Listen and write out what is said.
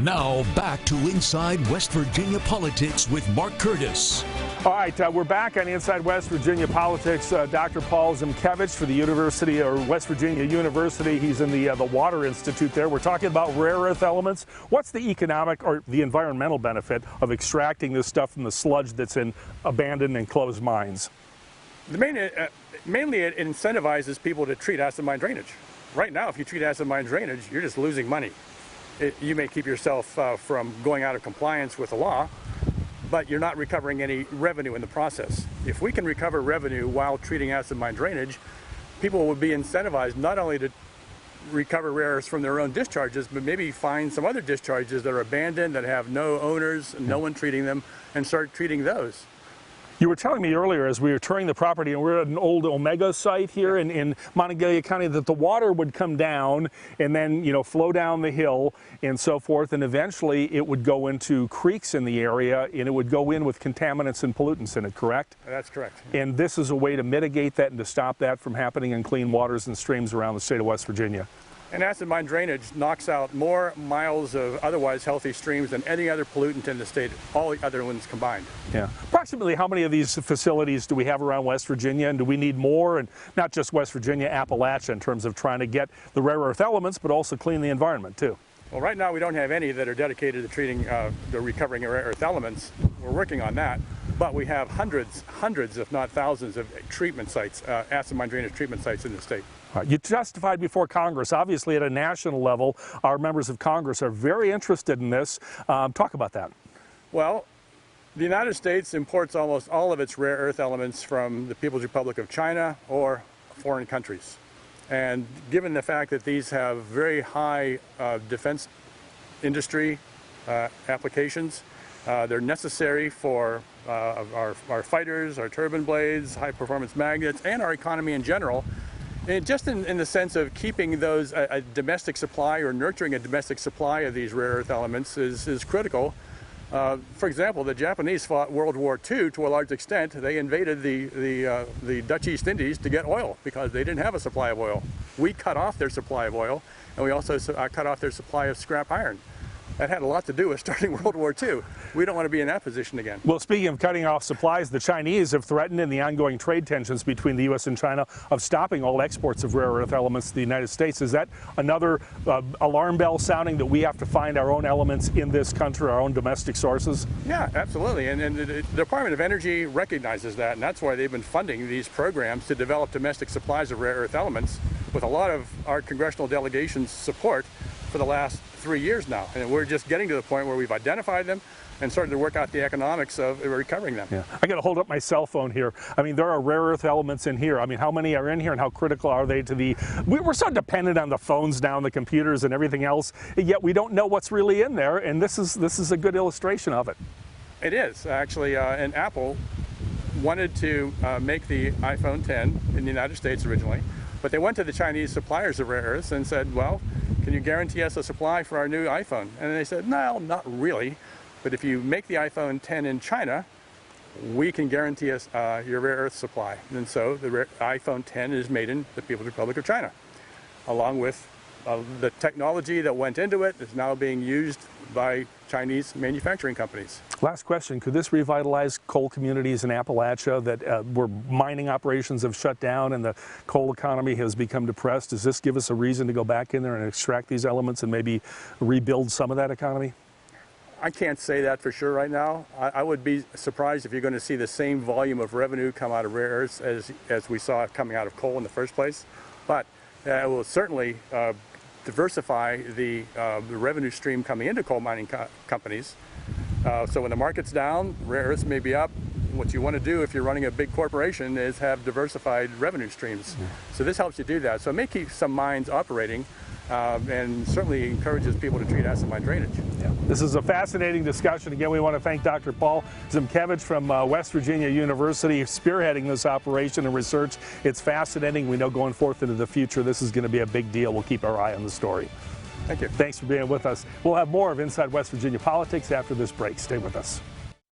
Now back to Inside West Virginia Politics with Mark Curtis. All right, we're back on Inside West Virginia Politics. Dr. Paul Ziemkiewicz for the University or West Virginia University. He's in the Water Institute there. We're talking about rare earth elements. What's the economic or the environmental benefit of extracting this stuff from the sludge that's in abandoned and closed mines? Mainly it incentivizes people to treat acid mine drainage. Right now, if you treat acid mine drainage, you're just losing money. You may keep yourself from going out of compliance with the law, but you're not recovering any revenue in the process. If we can recover revenue while treating acid mine drainage, people will be incentivized not only to recover rare earths from their own discharges, but maybe find some other discharges that are abandoned, that have no owners, no one treating them, and start treating those. You were telling me earlier as we were touring the property, and we're at an old Omega site here in Monongalia County, that the water would come down and then, you know, flow down the hill and so forth, and eventually it would go into creeks in the area, and it would go in with contaminants and pollutants in it, correct? That's correct. And this is a way to mitigate that and to stop that from happening in clean waters and streams around the state of West Virginia. And acid mine drainage knocks out more miles of otherwise healthy streams than any other pollutant in the state, all the other ones combined. Yeah. Approximately how many of these facilities do we have around West Virginia, and do we need more, and not just West Virginia, Appalachia, in terms of trying to get the rare earth elements, but also clean the environment too? Well, right now we don't have any that are dedicated to treating the recovering rare earth elements. We're working on that, but we have hundreds, if not thousands, of treatment sites, acid mine drainage treatment sites in the state. You testified before Congress. Obviously, at a national level, our members of Congress are very interested in this. Talk about that. Well, the United States imports almost all of its rare earth elements from the People's Republic of China or foreign countries. And given the fact that these have very high defense industry applications, they're necessary for our fighters, our turbine blades, high-performance magnets, and our economy in general. And just in the sense of keeping those a domestic supply or nurturing a domestic supply of these rare earth elements is critical. For example, the Japanese fought World War II to a large extent. They invaded the Dutch East Indies to get oil because they didn't have a supply of oil. We cut off their supply of oil, and we also cut off their supply of scrap iron. That had a lot to do with starting World War II. We don't want to be in that position again. Well, speaking of cutting off supplies, the Chinese have threatened in the ongoing trade tensions between the U.S. and China of stopping all exports of rare earth elements to the United States. Is that another alarm bell sounding that we have to find our own elements in this country, our own domestic sources? Yeah, absolutely. And the Department of Energy recognizes that, and that's why they've been funding these programs to develop domestic supplies of rare earth elements with a lot of our congressional delegation's support for the last 3 years now. And we're just getting to the point where we've identified them and started to work out the economics of recovering them. Yeah. I got to hold up my cell phone here. I mean, there are rare earth elements in here. I mean, how many are in here and how critical are they to the... We're so dependent on the phones now, and the computers and everything else, yet we don't know what's really in there, and this is a good illustration of it. It is, actually, and Apple wanted to make the iPhone 10 in the United States originally, but they went to the Chinese suppliers of rare earths and said, well, can you guarantee us a supply for our new iPhone? And they said, no, not really. But if you make the iPhone 10 in China, we can guarantee us your rare earth supply. And so the iPhone 10 is made in the People's Republic of China, along with the technology that went into it is now being used by Chinese manufacturing companies. Last question, could this revitalize coal communities in Appalachia that where mining operations have shut down and the coal economy has become depressed? Does this give us a reason to go back in there and extract these elements and maybe rebuild some of that economy? I can't say that for sure right now. I would be surprised if you're going to see the same volume of revenue come out of rare earths as we saw coming out of coal in the first place. But it will certainly diversify the revenue stream coming into coal mining companies. So when the market's down, rare earths may be up. What you want to do if you're running a big corporation is have diversified revenue streams. So this helps you do that. So it may keep some mines operating and certainly encourages people to treat acid mine drainage. Yeah. This is a fascinating discussion. Again, we want to thank Dr. Paul Ziemkiewicz from West Virginia University spearheading this operation and research. It's fascinating. We know going forth into the future this is going to be a big deal. We'll keep our eye on the story. Thank you. Thanks for being with us. We'll have more of Inside West Virginia Politics after this break. Stay with us.